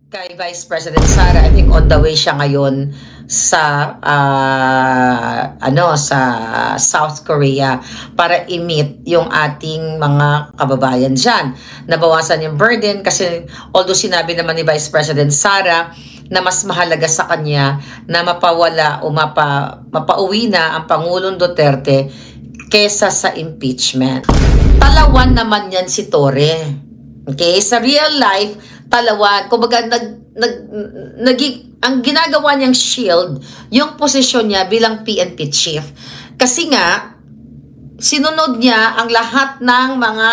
kay Vice President Sara. I think on the way siya ngayon sa sa South Korea para i-meet yung ating mga kababayan diyan. Nabawasan yung burden kasi although sinabi naman ni Vice President Sara na mas mahalaga sa kanya na mapawala o mapauwi na ang Pangulong Duterte kesa sa impeachment. Talawan naman yan si Torre. Okay, sa real life, talawan. Kumbaga, ang ginagawa niyang shield, yung posisyon niya bilang PNP chief. Kasi nga, sinunod niya ang lahat ng mga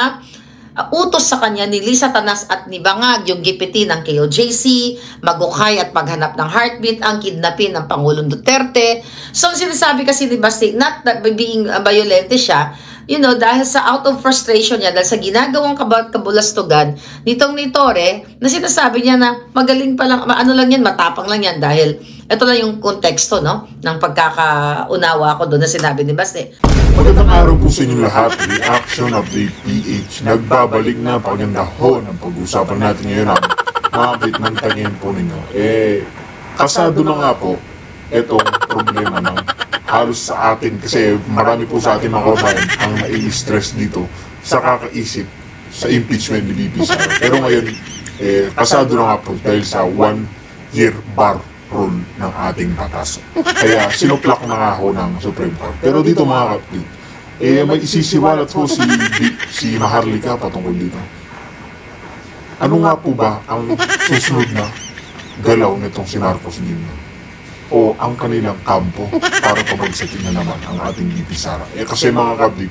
utos sa kanya ni Lisa Tanas at ni Bangag, yung gipitin ng KOJC, magukay at maghanap ng heartbeat, ang kidnapin ng Pangulong Duterte. So, sinasabi kasi ni Basti, not that being violente siya, you know, dahil sa out of frustration niya, dahil sa ginagawang kabulastugan nitong ni Torre, na sinasabi niya na magaling pa lang, ano lang yan, matapang lang yan, dahil ito lang yung konteksto, no, ng pagkakaunawa ko doon na sinabi ni Basti. Magandang araw po sa inyong lahat. Reaction of the PH. Nagbabalik na paganda ho ng pag-usapan natin ngayon ang mabit ng tangin po ninyo. Kasado na nga po itong problema ng halos sa atin kasi marami po sa atin mga kababayan ang nai-stress dito sa kakaisip sa impeachment ni BP Sara. Pero ngayon, kasado na nga po dahil sa 1-year bar rule ng ating batas. Kaya sinuplak na nga ho ng Supreme Court. Pero dito mga kapatid, may isisiwalat ho si Maharlika patungkol dito. Ano nga po ba ang susunod na galaw nitong si Marcos Jr.? O ang kanilang kampo para pabagsakin na naman ang ating BP Sara? Kasi mga kapatid,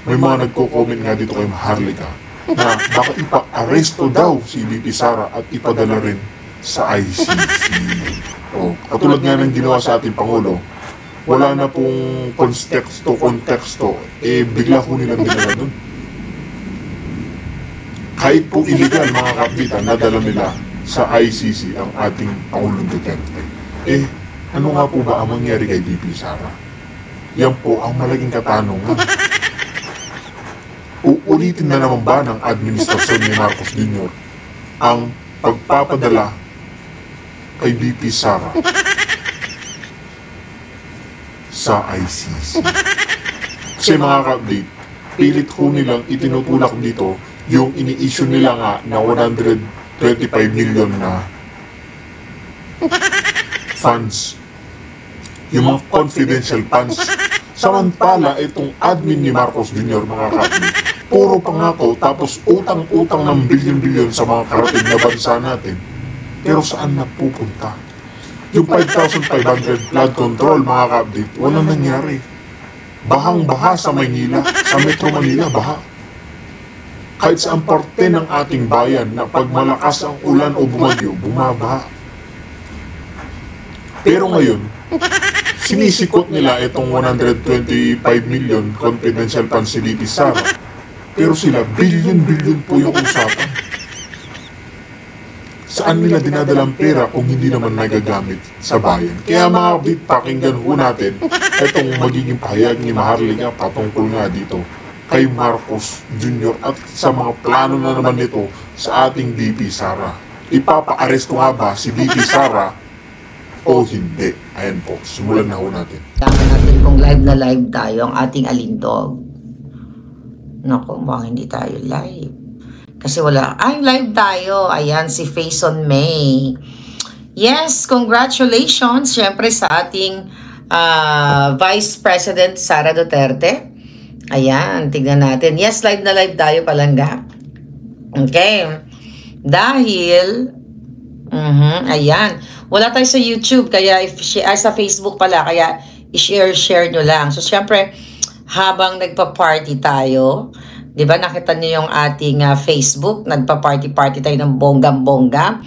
may mga nagko-comment nga dito kay Maharlika na baka ipa-aresto daw si BP Sara at ipadala rin sa ICC. Katulad nga ng ginawa sa ating Pangulo, wala na pong konteksto, bigla ko nilang dinala dun. Kahit po illegal mga kapitan, nadala nila sa ICC ang ating Pangulong Duterte. Ano nga po ba ang mangyari kay BP Sara? Yan po ang malaking katanungan. Uulitin na naman ba ng administrasyon ni Marcos Jr. ang pagpapadala kay BP Sara sa ICC? Kasi mga ka-update, pilit ho nilang itinutulak dito yung ini-issue nila nga na 125 million na funds, yung mga confidential funds. Samantala itong admin ni Marcos Jr. mga ka-update, puro pangako tapos utang-utang ng bilyon-bilyon sa mga karating na bansa natin. Pero saan napupunta? Yung 5,500 flood control mga ka-update, walang nangyari. Bahang-baha sa Maynila, sa Metro Manila, baha. Kahit sa parte ng ating bayan na pag malakas ang ulan o bumagyo, bumabaha. Pero ngayon, sinisikot nila itong 125 million confidential funds si BP Sara. Pero sila, billion-billion po yung usapan. Saan nila dinadalang pera kung hindi naman nagagamit sa bayan? Kaya mga kapatid, pakinggan ho natin itong magiging pahayag ni Maharlika patungkol nga dito kay Marcos Jr. at sa mga plano na naman nito sa ating BP Sara. Ipapa-aresto nga ba si BP Sara o hindi? Ayan po, simulan na ho natin. Kailangan natin kung live na live tayo ang ating alindog. Naku, baka hindi tayo live. Kasi wala. Ay, live tayo. Ayan, si Faison May. Yes, congratulations. Siyempre sa ating Vice President Sara Duterte. Ayan, tignan natin. Yes, live na live tayo palangga. Okay. Dahil, ayan. Wala tayo sa YouTube, kaya sa Facebook pala, kaya i-share nyo lang. So, siyempre, habang nagpa-party tayo, di ba, nakita niyo yung ating Facebook, nagpa-party tayo ng bonggang-bongga.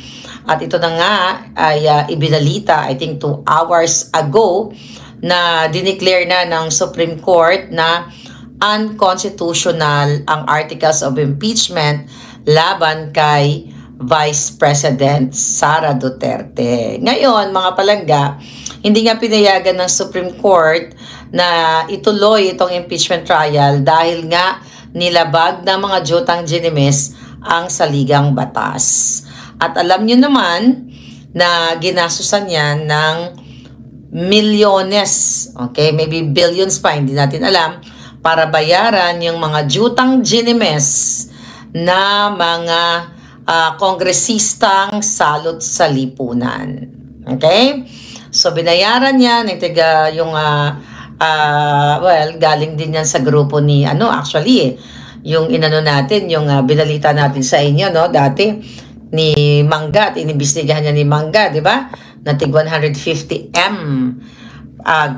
At ito na nga ay ibinalita, I think 2 hours ago, na dineclare na ng Supreme Court na unconstitutional ang articles of impeachment laban kay Vice President Sara Duterte. Ngayon, mga palangga, hindi nga pinayagan ng Supreme Court na ituloy itong impeachment trial dahil nga nilabag ng mga jutang ginimis ang saligang batas. At alam nyo naman na ginasusan yan ng milyones, okay, maybe billions pa, hindi natin alam, para bayaran yung mga jutang ginimes na mga kongresistang salot sa lipunan. Okay? So, binayaran niya ng tiga yung, well, galing din yan sa grupo ni, actually, yung inano natin, yung binalita natin sa inyo, no, dati, ni Mangga, at inimbestigahan niya ni Mangga, di ba? Na tig 150M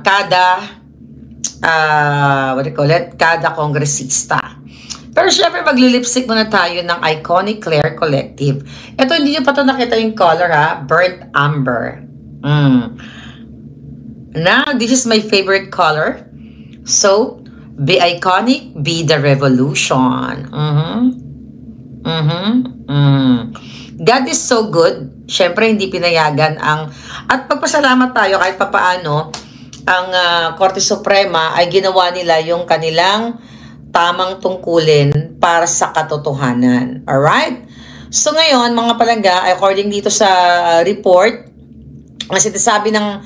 kada, what do you call it? Kada kongresista. Pero syempre, maglilipstick muna tayo ng Iconic Claire Collective. Ito, hindi nyo pa ito nakita yung color, ha? Burnt Amber. Now, this is my favorite color. So, be iconic, be the revolution. God is so good. Syempre, hindi pinayagan ang... At magpasalamat tayo kahit papaano, ang Korte Suprema ay ginawa nila yung kanilang tamang tungkulin para sa katotohanan. Alright? So ngayon, mga palangga, according dito sa report, kasi sabi ng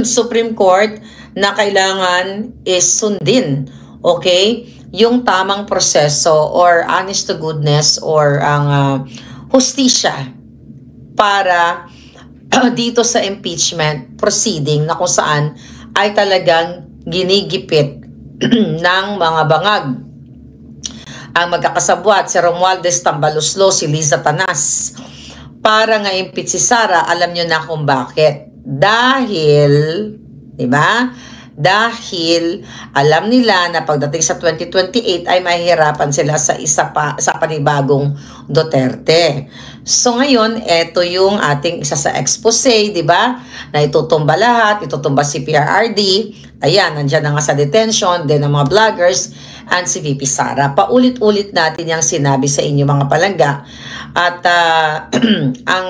Supreme Court na kailangan is sundin, okay, yung tamang proseso or honest to goodness or ang hustisya para dito sa impeachment proceeding na kung saan ay talagang ginigipit ng mga bangag ang magkakasabwat si Romualdez Tambaloslo, si Liza Tanas para nga impeach si Sara. Alam nyo na kung bakit. Dahil, di ba? Dahil alam nila na pagdating sa 2028 ay mahihirapan sila sa sa panibagong Duterte. So ngayon, eto yung ating isa sa expose, di ba? Na itutumba lahat, itutumba si PRRD. Ayan, nandiyan na nga sa detention, din ang mga vloggers, and si VP Sara. Paulit-ulit natin yung sinabi sa inyo mga palangga. At ang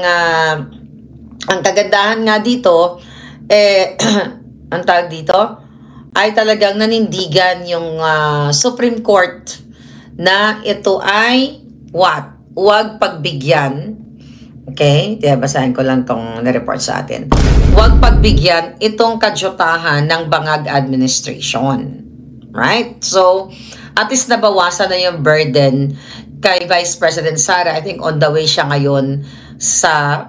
kagandahan nga dito, ang tawag dito, ay talagang nanindigan yung Supreme Court na ito ay what? Huwag pagbigyan. Okay? Basahin ko lang tong na-report sa atin. Huwag pagbigyan itong kadyutahan ng bangag administration. Right? So, at least nabawasan na yung burden kay Vice President Sara. I think on the way siya ngayon sa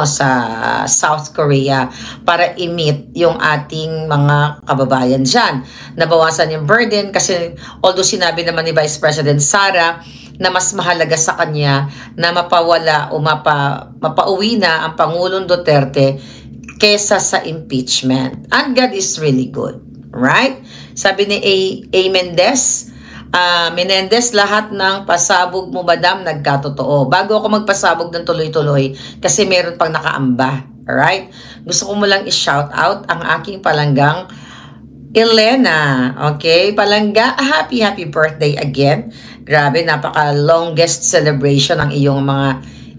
sa South Korea para i-meet yung ating mga kababayan diyan. Nabawasan yung burden kasi although sinabi naman ni Vice President Sara na mas mahalaga sa kanya na mapawala o mapauwi na ang Pangulong Duterte kesa sa impeachment. And God is really good, right? Sabi ni A. Menendez, lahat ng pasabog mo, madam, nagkatotoo. Bago ako magpasabog ng tuloy-tuloy, kasi meron pang nakaamba. Alright? Gusto ko mo lang i-shout out ang aking palanggang Elena. Okay? Palangga, happy birthday again. Grabe, napaka-longest celebration ng iyong mga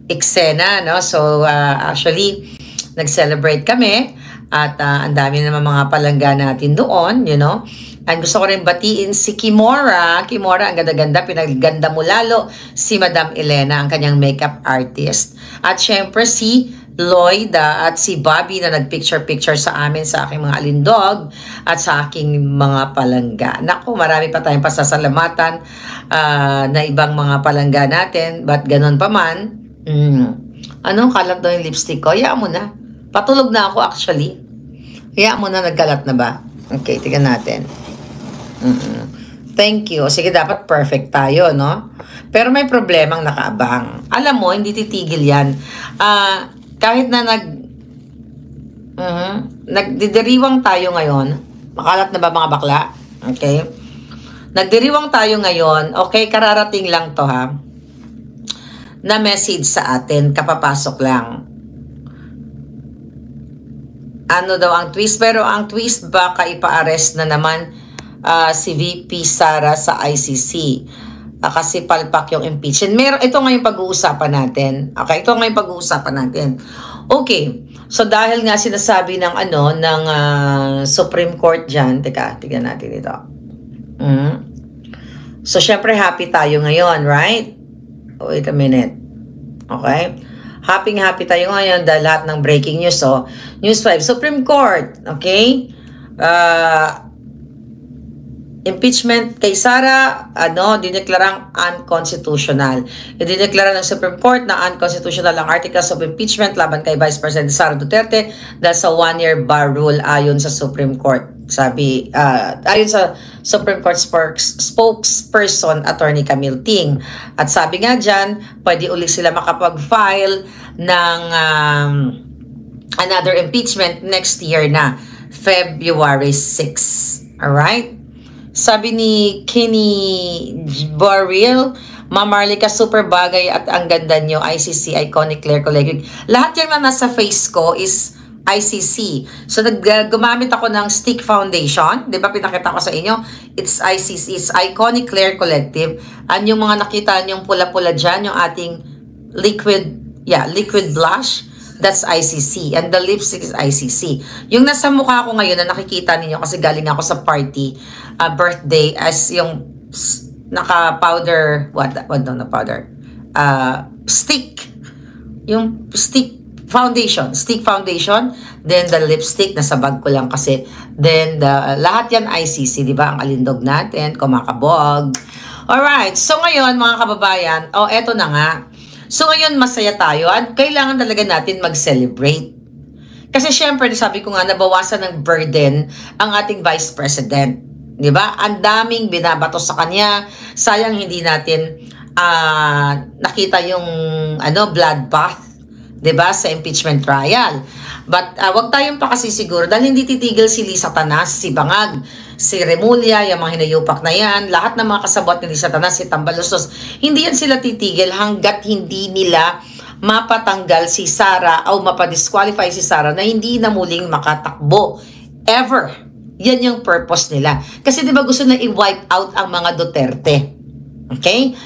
eksena, no? So, actually, nag-celebrate kami at ang dami naman mga palangga natin doon, you know? And gusto ko rin batiin si Kimora. Kimora, ang ganda-ganda. Pinaganda mo lalo si Madam Elena, ang kanyang makeup artist. At syempre si Lloyda at si Bobby na nagpicture-picture sa amin, sa aking mga alindog at sa aking mga palangga. Naku, marami pa tayong pasasalamatan na ibang mga palangga natin. But ganon pa man, ano, kalat daw yung lipstick ko? Hayaan mo na. Patulog na ako actually. Hayaan mo na, nagkalat na ba? Okay, tingnan natin. Thank you. Sige, dapat perfect tayo, no? Pero may problemang nakaabang. Alam mo, hindi titigil yan. Kahit na nagdidiriwang tayo ngayon, makalat na ba mga bakla? Okay? Nagdiriwang tayo ngayon, okay, kararating lang to ha, na message sa atin, kapapasok lang. Ano daw ang twist? Pero ang twist, baka ipa-arrest na naman si VP Sara sa ICC. Kasi palpak yung impeachment. Ito nga yung pag-uusapan natin. Okay, ito nga yung pag-uusapan natin. Okay, so dahil nga sinasabi ng ng Supreme Court dyan, tignan natin ito. So syempre happy tayo ngayon, right? Wait a minute. Okay? Happy tayo ngayon dahil lahat ng breaking news. So, News 5. Supreme Court. Okay? Impeachment kay Sara, dineklarang unconstitutional. Idineklara ng Supreme Court na unconstitutional ang articles of impeachment laban kay Vice President Sara Duterte dahil sa one-year bar rule ayon sa Supreme Court. Sabi, ayon sa Supreme Court spokesperson Attorney Camille Ting. At sabi nga dyan, pwede ulit sila makapag-file ng another impeachment next year na, February 6. Alright? Sabi ni Kenny Barril, Mamarlika, super bagay at ang ganda nyo, ICC, Iconic Claire Collective. Lahat yan na nasa face ko is ICC. So, gumamit ako ng stick foundation. Di ba, pinakita ko sa inyo? It's ICC, it's Iconic Claire Collective. Yung mga nakita nyong pula-pula dyan, yung ating liquid blush, that's ICC. And the lipstick is ICC. Yung nasa mukha ko ngayon na nakikita ninyo kasi galing ako sa party, birthday, as yung naka-powder, stick. Yung stick foundation. Then the lipstick, nasa bag ko lang kasi. Then lahat yan ICC, di ba? Ang alindog natin, kumakabog. Alright, so ngayon mga kababayan, eto na nga. So ngayon masaya tayo at kailangan talaga natin mag-celebrate. Kasi syempre, sabi ko nga, nabawasan ng burden ang ating Vice President. Di ba? Ang daming binabato sa kanya. Sayang hindi natin nakita yung bloodbath, di ba, sa impeachment trial. But wag tayong pakasisiguro dahil hindi titigil si Lisa Tanas, si Bangag, si Remulla, yung mga hinayupak na yan, lahat ng mga kasabot ni Lisa Tanas, si Tambaluslos, hindi yan sila titigil hanggat hindi nila mapatanggal si Sara o mapadisqualify si Sara na hindi na muling makatakbo. Ever. Yan yung purpose nila. Kasi di ba gusto na i-wipe out ang mga Duterte. Okay?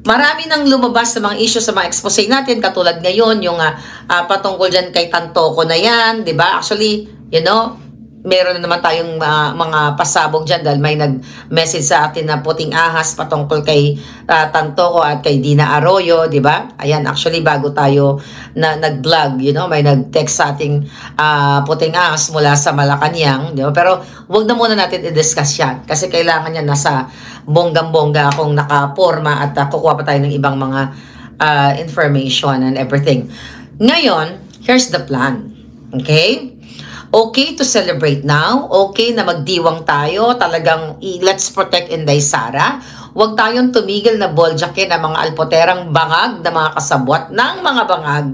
Marami nang lumabas sa mga issue sa mga expose natin, katulad ngayon yung patungkol dyan kay Tantoco na yan, di ba? Actually, meron na naman tayong mga pasabog dyan dahil may nag-message sa atin na puting ahas patungkol kay Tantoco at kay Dina Arroyo, di ba? Ayan, actually bago tayo nag-vlog, may nag-text sa ating puting ahas mula sa Malacanang, di ba? Pero wag na muna natin i-discuss yan kasi kailangan yan nasa bonggang-bongga akong nakaporma at kukuha pa tayo ng ibang mga information and everything. Ngayon, here's the plan. Okay? Okay to celebrate now. Okay na magdiwang tayo. Talagang let's protect Inday Sara. Huwag tayong tumigil na boljakin ng mga alpoterang bangag na mga kasabwat ng mga bangag.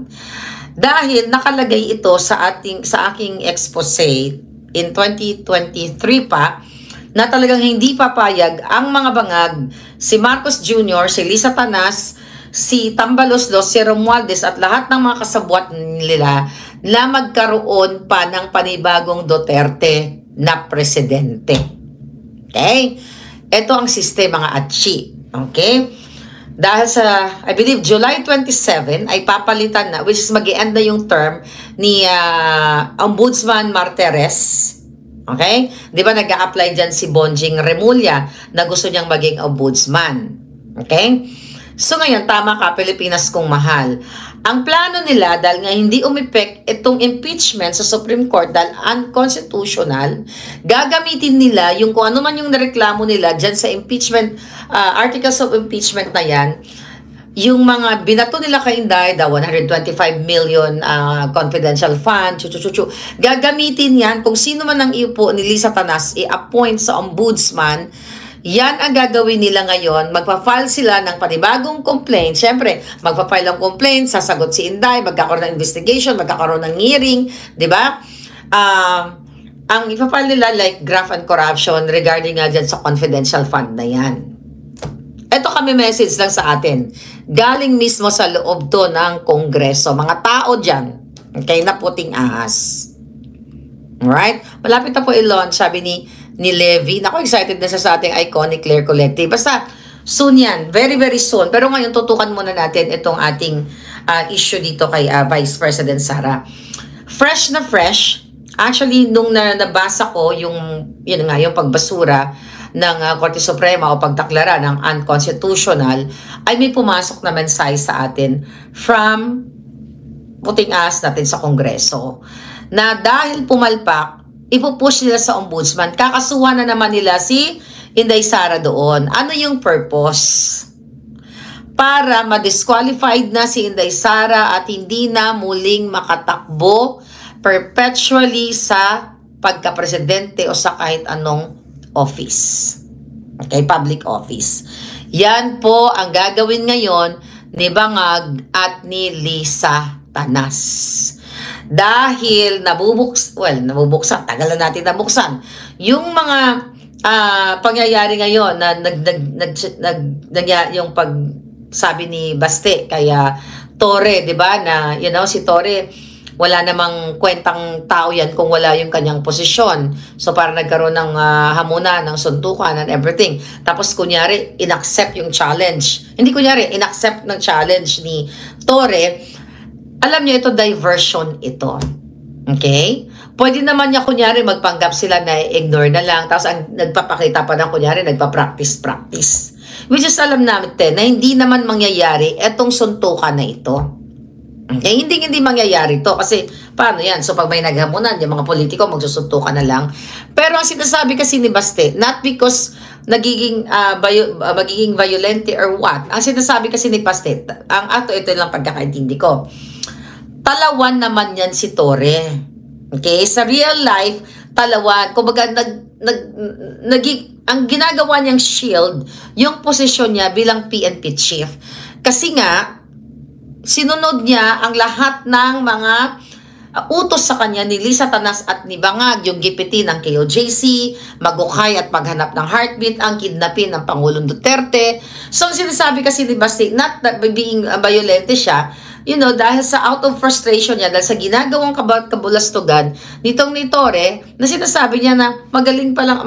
Dahil nakalagay ito sa aking expose in 2023 pa na talagang hindi papayag ang mga bangag, si Marcos Jr., si Lisa Tanas, si Tambaluslos, si Romualdez at lahat ng mga kasabwat nila na magkaroon pa ng panibagong Duterte na presidente. Okay? Ito ang sistema nga ATSI. Okay? Dahil sa, I believe, July 27 ay papalitan na, which is mag-i-end na yung term ni Ombudsman Martires. Okay? Di ba nag-a-apply dyan si Bonjing Remulla na gusto niyang maging ombudsman. Okay? So ngayon, tama ka, Pilipinas kong mahal. Ang plano nila, dahil nga hindi umipek itong impeachment sa Supreme Court dahil unconstitutional, gagamitin nila yung kung ano man yung nareklamo nila dyan sa impeachment, articles of impeachment na yan, yung mga binato nila kay Inday, the 125 million confidential fund, gagamitin yan kung sino man ang iupo ni Lisa Tanas i-appoint sa ombudsman. Yan ang gagawin nila ngayon. Magpa-file sila ng panibagong complaint. Siyempre, magpa-file ng complaint, sasagot si Inday, magkakaroon ng investigation, magkakaroon ng hearing, di ba? Ang ipa-file nila like graft and corruption regarding nga dyan sa confidential fund na yan. Ito kami message lang sa atin. Galing mismo sa loob to ng Kongreso. Mga tao dyan. Okay, na puting ahas. Alright? Malapit na po i-launch, sabi ni Levy. Naku, excited na siya sa ating Iconic Claire Collective. Basta, soon yan. Very, very soon. Pero ngayon, tutukan muna natin itong ating issue dito kay Vice President Sara. Fresh na fresh. Actually, nung nabasa ko yung pagbasura, Korte Suprema o pagdeklara ng unconstitutional, ay may pumasok na mensahe sa atin from puting ahas natin sa Kongreso na dahil pumalpak, ipupush nila sa ombudsman, kakasuhan na naman nila si Inday Sara doon. Ano yung purpose? Para ma-disqualified na si Inday Sara at hindi na muling makatakbo perpetually sa pagka-presidente o sa kahit anong office. Okay, public office. Yan po ang gagawin ngayon ni Bangag at ni Lisa Tanas. Dahil nabubuksan, tagal na natin nabuksan. Yung mga pangyayari ngayon na yung sabi ni Baste kaya Torre, 'di ba, na si Torre wala namang kwentang tao yan kung wala yung kanyang posisyon. So para nagkaroon ng hamunan, ng suntukan and everything. Tapos kunyari inaccept yung challenge. Hindi kunyari inaccept ng challenge ni Torre. Alam niyo ito, diversion ito. Okay? Pwede naman niya kunyari magpanggap sila na ignore na lang. Tapos ang nagpapakita pa ng kunyari nagpa-practice. Which is alam natin na hindi naman mangyayari etong suntukan na ito. Okay? Hindi mangyayari to. Kasi paano yan? So pag may naghamunan, yung mga politiko magsusuntukan na lang. Pero ang sinasabi kasi ni Baste, not because magiging violente or what. Ang sinasabi kasi ni Baste, ito lang pagkakaintindi ko. Talawan naman yan si Torre. Okay? Sa real life, talawan. Kumbaga, ang ginagawa niyang shield, yung posisyon niya bilang PNP chief. Kasi nga, sinunod niya ang lahat ng mga utos sa kanya ni Lisa Tanas at ni Bangag, yung gipiti ng KOJC, magukay at maghanap ng heartbeat, ang kidnapin ng Pangulong Duterte. So, ang sinasabi kasi ni Basti, not that being violente siya, dahil sa out of frustration niya, dahil sa ginagawang kabulastugan nitong ni Torre, na sinasabi niya na magaling pa lang,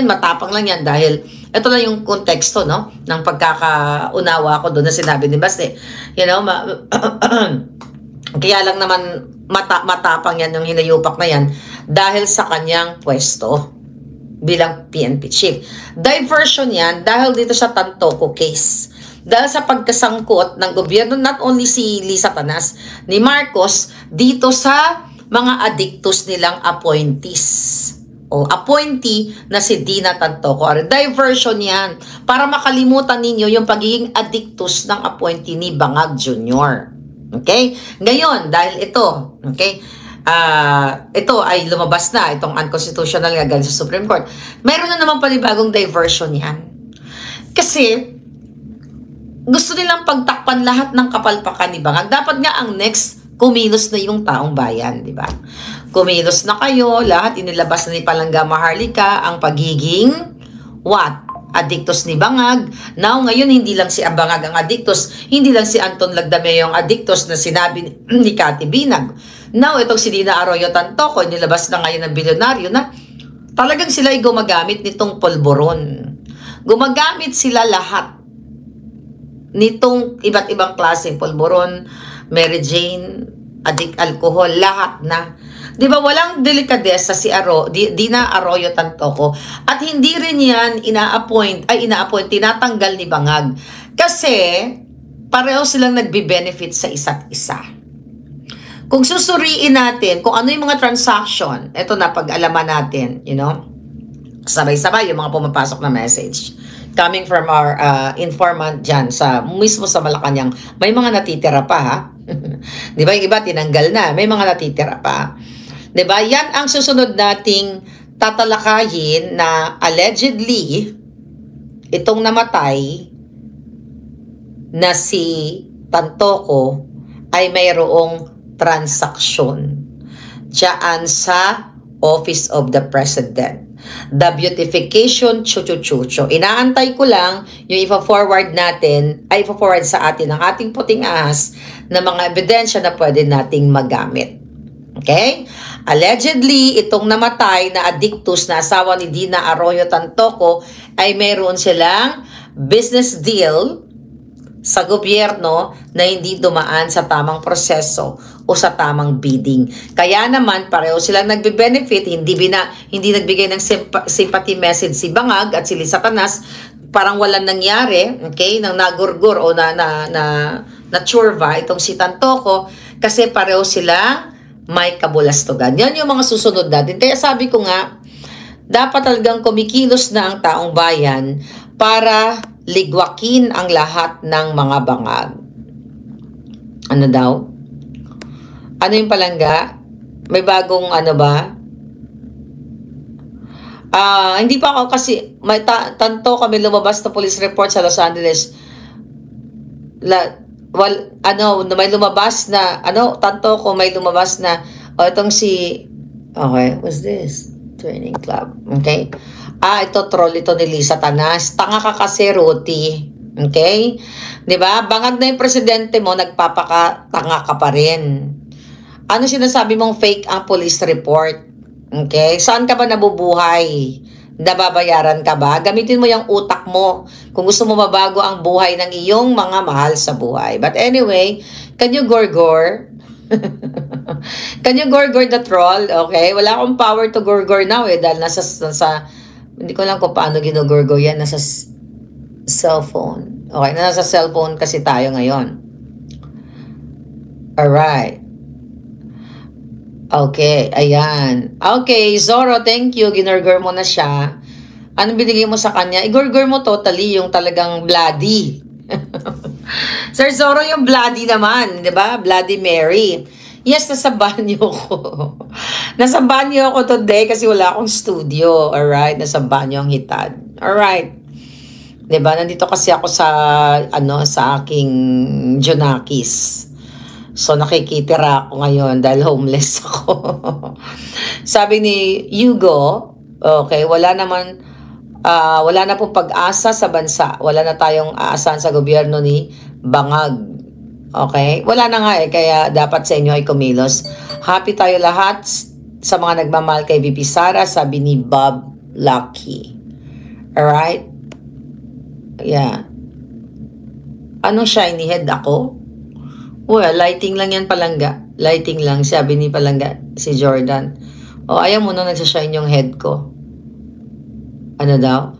matapang lang yan dahil ito lang yung konteksto, no, ng pagkakaunawa ko doon na sinabi ni Baste. Kaya lang naman matapang yan yung hinayupak na yan dahil sa kanyang pwesto bilang PNP chief. Diversion yan dahil dito sa Tantoco case. Dahil sa pagkasangkot ng gobyerno, not only si Lisa Tanas, ni Marcos, dito sa mga addictus nilang appointees. O appointee na si Dina Tantoco. Diversion yan para makalimutan ninyo yung pagiging addictus ng appointee ni Bangag Jr. Okay? Ngayon, dahil ito, okay, ito ay lumabas na, itong unconstitutional nga galing sa Supreme Court, mayroon na naman panibagong diversion yan. Kasi, gusto nilang pagtakpan lahat ng kapalpakan ni Bangag. Dapat nga ang next, kumilos na yung taong bayan, di ba? Kumilos na kayo, lahat inilabas na ni Palangga Maharlika ang pagiging addictus ni Bangag. Now, ngayon, hindi lang si Bangag ang addictus, hindi lang si Anton Lagdameo yung addictus na sinabi ni Cathy Binag. Now, itong si Dina Arroyo Tantoco, inilabas na ngayon ng bilyonaryo na talagang sila ay gumagamit nitong polboron. Gumagamit sila lahat nitong iba't ibang klaseng polboron, Mary Jane, alcohol, lahat na. Di ba walang delikadesa si Dina Arroyo Tantoco at hindi rin yan tinatanggal ni Bangag. Kasi pareho silang nagbe-benefit sa isa't isa. Kung susuriin natin kung ano yung mga transaction, eto na pag-alaman natin, sabay-sabay yung mga pumapasok na message. Coming from our informant dyan, mismo sa Malacanang, may mga natitira pa, ha? Di ba? Yung iba, tinanggal na. May mga natitira pa. Di ba? Yan ang susunod nating tatalakayin na allegedly, itong namatay na si Tantoco ay mayroong transaksyon dyan sa Office of the President. The beautification, chuchu-chuchu. Inaantay ko lang yung ipa-forward sa atin ng ating puting ahas na mga ebidensya na pwede nating magamit. Okay? Allegedly, itong namatay na addictus na asawa ni Dina Arroyo Tantoco ay mayroon silang business deal sa gobyerno na hindi dumaan sa tamang proseso o sa tamang bidding. Kaya naman pareho silang nagbe-benefit, hindi nagbigay ng sympathy message si Bangag at si Satanas, parang walang nangyari, okay, nang nagurgur o na churva itong si Tantoco kasi pareho sila may kabulastugan. Yan yung mga susunod natin. Kaya sabi ko nga, dapat talagang kumikilos na ang taong bayan para ligwakin ang lahat ng mga bangag. Ano daw? Ano yung palangga? May bagong ano ba? Hindi pa ako kasi may tanto kami lumabas na police report sa Los Angeles. May lumabas na tanto ko may lumabas na itong si what's this? Training club. Okay? Ito troll ito ni Lisa Tanas. Tanga ka kasi, Ruti. Okay? 'Di ba? Bangag na yung presidente mo, nagpapakatanga ka pa rin. Ano sinasabi mong fake ang police report? Okay? Saan ka ba nabubuhay? Nababayaran ka ba? Gamitin mo yung utak mo kung gusto mo mabago ang buhay ng iyong mga mahal sa buhay. But anyway, can you gorgor? Can you gorgor the troll? Okay? Wala akong power to gorgor now dahil nasa hindi ko lang kung paano ginogorgor yan. Nasa cellphone. Okay? Nasa cellphone kasi tayo ngayon. Alright. Okay, ayan. Okay, Zoro, thank you. Ginurgur mo na siya. Anong binigay mo sa kanya? Igurgur mo totally yung talagang bloody. Sir Zoro, yung bloody naman, di ba? Bloody Mary. Yes, nasa banyo ko. Nasa banyo ako today kasi wala akong studio. Alright, nasa banyo ang hitad. Alright. Di ba? Nandito kasi ako sa, sa aking Junakis. So, nakikitira ako ngayon dahil homeless ako. Sabi ni Hugo, okay, wala na pong pag-asa sa bansa. Wala na tayong aasahan sa gobyerno ni Bangag. Okay? Wala na nga kaya dapat sa inyo ay kumilos. Happy tayo lahat sa mga nagmamahal kay VP Sara, sabi ni Bob Lucky. Alright? Yeah. Anong shiny head ako? Well, lighting lang yan, Palangga. Lighting lang, sabi ni Palangga, si Jordan. Ayaw mo nung nagsashine yung head ko. Ano daw?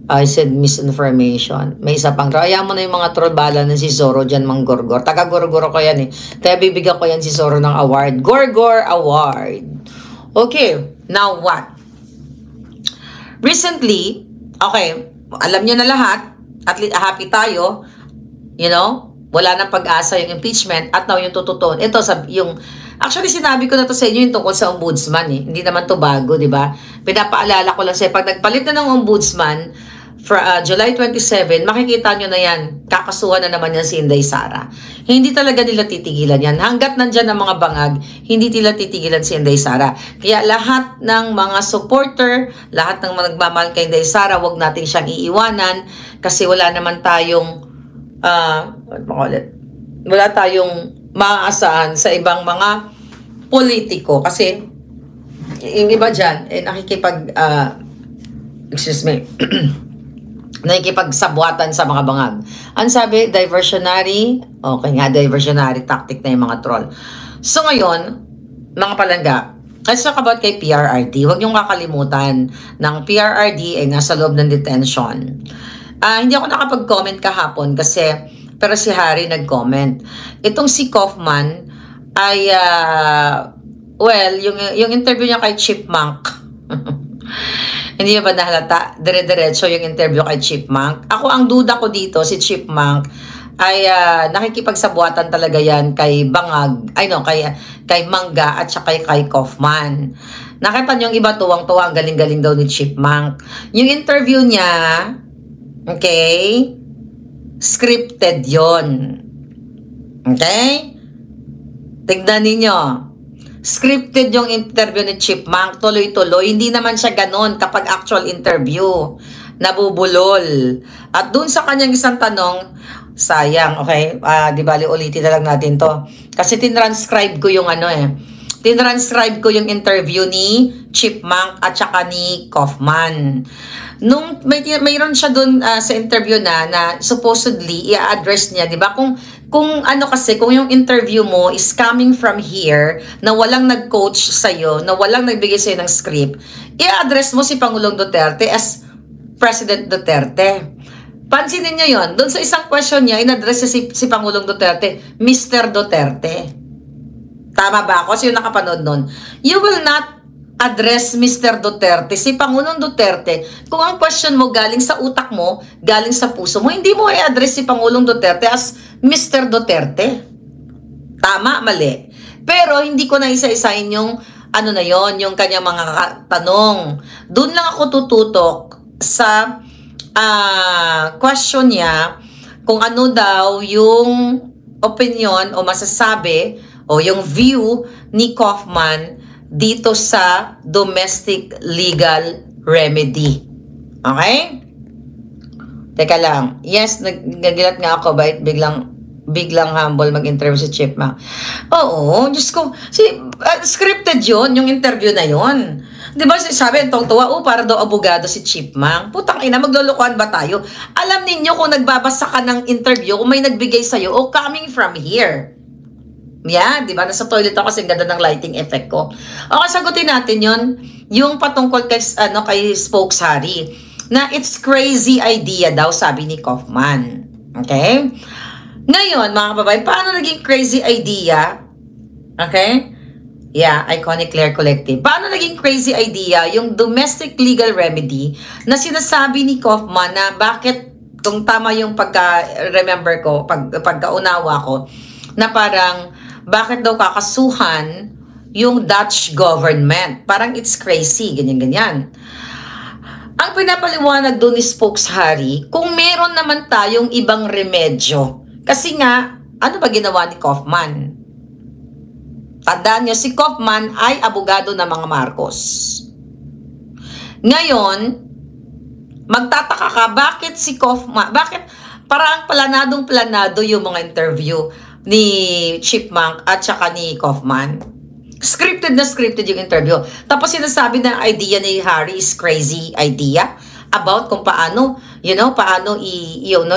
I said misinformation. May isa pang troll. Ayaw mo na yung mga troll, bala na si Zoro dyan, manggorgor. Taga-gorgoro ko yan Kaya bibigyan ko yan si Zoro ng award. Gorgor Award. Okay, now what? Recently, okay, alam niyo na lahat, at least happy tayo, wala nang pag-asa yung impeachment at now yung tututuon. Ito, actually sinabi ko na to sa inyo yung tungkol sa ombudsman Hindi naman to bago, di ba? Pinapaalala ko lang sa'yo, pag nagpalit na ng ombudsman, for July 27, makikita nyo na yan, kakasuhan na naman yan si Inday Sara. Hindi talaga nila titigilan yan. Hanggat nandyan ang mga bangag, hindi nila titigilan si Inday Sara. Kaya lahat ng mga supporter, lahat ng mga nagmamahal kay Inday Sara, wag natin siyang iiwanan kasi wala naman tayong wala tayong maaasahan sa ibang mga politiko kasi yung iba dyan nakikipagsabwatan sa mga bangag. Ang sabi, diversionary, okay nga, diversionary tactic na yung mga troll. So ngayon, mga Palangga, kasi about kay PRRD, huwag niyong kakalimutan ng PRRD ay nasa loob ng detention. Hindi ako nakapag-comment kahapon kasi, pero si Harry nag-comment. Itong si Kaufman ay, yung interview niya kay Chipmunk. Hindi ba nahalata? Dire-diretso yung interview kay Chipmunk. Ako, ang duda ko dito, si Chipmunk, ay nakikipagsabuatan talaga yan kay Bangag, kay Mangga at saka kay Kaufman. Nakita niyo yung iba tuwang-tuwa, ang galing-galing daw ni Chipmunk. Yung interview niya, okay, scripted yon. Okay? Tignan ninyo. Scripted yung interview ni Chipmunk, tuloy-tuloy. Hindi naman siya ganon kapag actual interview. Nabubulol. At dun sa kanyang isang tanong, sayang, okay? Di bali, ulitin na lang natin to. Kasi tinranscribe ko yung tinranscribe ko yung interview ni Chipmunk at saka ni Kaufman. mayroon siya doon sa interview na supposedly i-address niya, 'di ba? Kung ano kasi, kung yung interview mo is coming from here, na walang nag-coach sa'yo, na walang nagbigay sa'yo ng script, i-address mo si Pangulong Duterte as President Duterte. Pansinin niyo yon. Doon sa isang question niya, in-address niya si Pangulong Duterte, Mr. Duterte. Tama ba ako? Sino nakapanood nun? You will not address Mr. Duterte, si Pangulong Duterte, kung ang question mo galing sa utak mo, galing sa puso mo, hindi mo i-address si Pangulong Duterte as Mr. Duterte. Tama, mali. Pero hindi ko na isa-isahin yung ano na yon, yung kanyang mga tanong. Doon lang ako tututok sa question niya kung ano daw yung opinion o masasabi o yung view ni Kaufman dito sa domestic legal remedy. Okay? Teka lang. Yes, nagagilat nga ako. Bakit biglang humble mag-interview si Chipmunk? Oo, Diyos ko. Scripted yun, yung interview na yun. Di ba sabi, tuwa, para daw abogado si Chipmunk. Putang ina, maglulukuhan ba tayo? Alam ninyo kung nagbabasa ka ng interview, kung may nagbigay sa'yo, coming from here. Yeah, di ba? Nasa toilet ako kasi ganda ng lighting effect ko. Okay, sagutin natin yon. Yung patungkol kay Spokes Harry, na it's crazy idea daw, sabi ni Kaufman. Okay? Ngayon, mga babae, paano naging crazy idea? Okay? Yeah, Iconic Claire Collective. Paano naging crazy idea yung domestic legal remedy na sinasabi ni Kaufman na bakit, kung tama yung pagka-remember ko, pagkaunawa ko, na parang bakit daw kakasuhan yung Dutch government. Parang it's crazy, ganyan-ganyan. Ang pinapaliwanag doon ni Spokes Harry, kung meron naman tayong ibang remedyo. Kasi nga, ano ba ginawa ni Kaufman? Tandaan nyo, si Kaufman ay abogado ng mga Marcos. Ngayon, magtataka ka, bakit si Kaufman, bakit parang planadong-planado yung mga interview ni Chipmunk at saka ni Kaufman. Scripted na scripted yung interview. Tapos sinasabi na idea ni Harry is crazy idea about kung paano, paano yung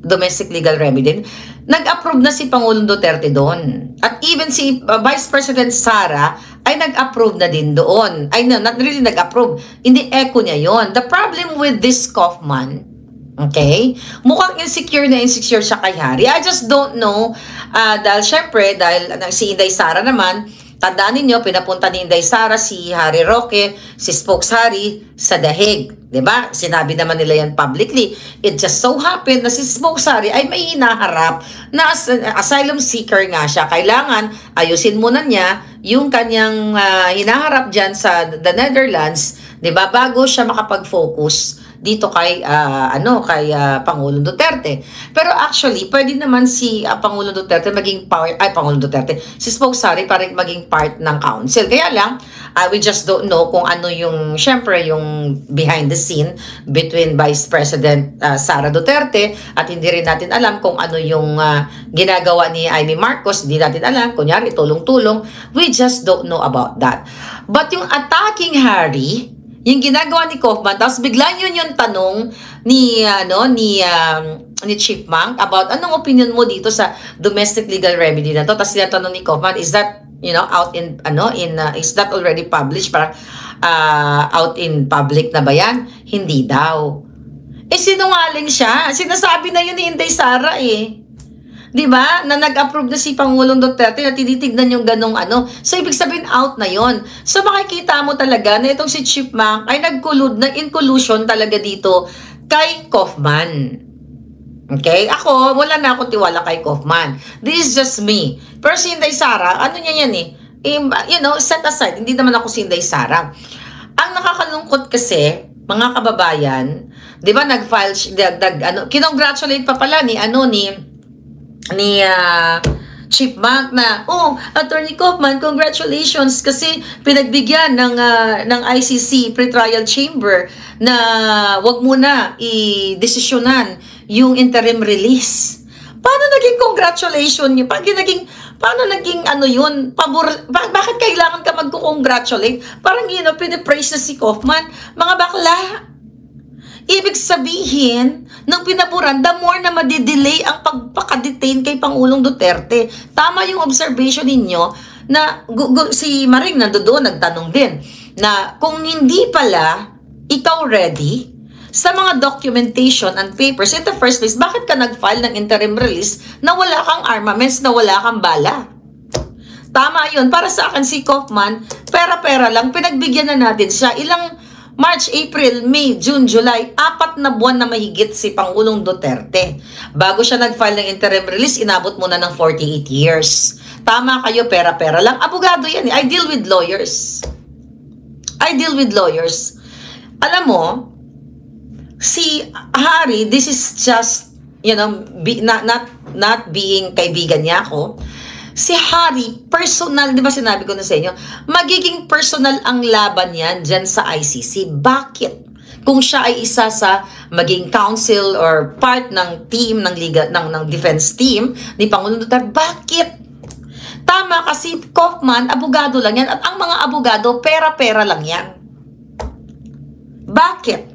domestic legal remedy. Nag-approve na si Pangulong Duterte doon. At even si Vice President Sara ay nag-approve na din doon. Ay no, not really nag-approve. Hindi echo niya yon. The problem with this Kaufman, okay? Mukhang insecure siya kay Harry. I just don't know. Dahil syempre, si Inday Sara naman, tandaan ninyo, pinapunta ni Inday Sara si Harry Roque, si Spokes Harry sa dahig. Diba? Sinabi naman nila yan publicly. It just so happened na si Spokes Harry ay may hinaharap na asylum seeker nga siya. Kailangan ayusin muna niya yung kanyang hinaharap dyan sa the Netherlands, diba? Bago siya makapag-focus dito kay Pangulong Duterte. Pero actually, pwede naman si Pangulong Duterte maging si Spokes Harry parang maging part ng council. Kaya lang, we just don't know kung ano yung, syempre, yung behind the scene between Vice President Sara Duterte, at hindi rin natin alam kung ano yung ginagawa ni Amy Marcos. Hindi natin alam, kunyari, tulong-tulong. We just don't know about that. But yung attacking Harry, yung ginagawa ni Kaufman, tapos bigla yun yung tanong ni Chipmunk about anong opinion mo dito sa domestic legal remedy na to. Tapos tinatanong ni Kaufman, is that is that already published? Parang out in public na ba yan? Hindi daw. Sinungaling siya. Sinasabi na yun ni Inday Sara Di ba? Na nag-approve na si Pangulong Duterte na tinitignan yung ganong So, ibig sabihin out na yon. So, makikita mo talaga na itong si Chipmunk ay in collusion talaga dito kay Kaufman. Okay? Ako, wala na akong tiwala kay Kaufman. This is just me. Pero si Inday Sara, ano niya yan set aside. Hindi naman ako si Inday Sara. Ang nakakalungkot kasi, mga kababayan, di ba nag-file, kinongratulate pa pala ni Chipmunk na, Attorney Kaufman, congratulations kasi pinagbigyan ng ICC pretrial chamber na wag muna i-desisyonan yung interim release. Paano naging congratulation niyo? Paano naging ano yun? Bakit kailangan ka magkukongratulate? Parang yun, pinapraise na si Kaufman. Mga bakla, ibig sabihin, nang pinaburan, the more na madidelay ang pagpakadetain kay Pangulong Duterte. Tama yung observation ninyo na si Maring nandoon nagtanong din na kung hindi pala ikaw ready sa mga documentation and papers in the first place, bakit ka nag-file ng interim release na wala kang armaments, na wala kang bala? Tama yun. Para sa akin si Kaufman, pera-pera lang, pinagbigyan na natin siya. Ilang March, April, May, June, July, 4 na buwan na mahigit si Pangulong Duterte. Bago siya nag-file ng interim release, inabot muna ng 48 years. Tama kayo, pera-pera lang. Abogado yan. I deal with lawyers. Alam mo, si Harry, this is just, you know, not being kaibigan niya ako. Si Harry, personal, di ba sinabi ko na sa inyo, magiging personal ang laban yan dyan sa ICC. Bakit? Kung siya ay isa sa maging counsel or part ng team ng liga ng defense team ni Pangulong Duterte, bakit? Tama, kasi Kaufman, abogado lang yan, at ang mga abogado, pera-pera lang yan. Bakit?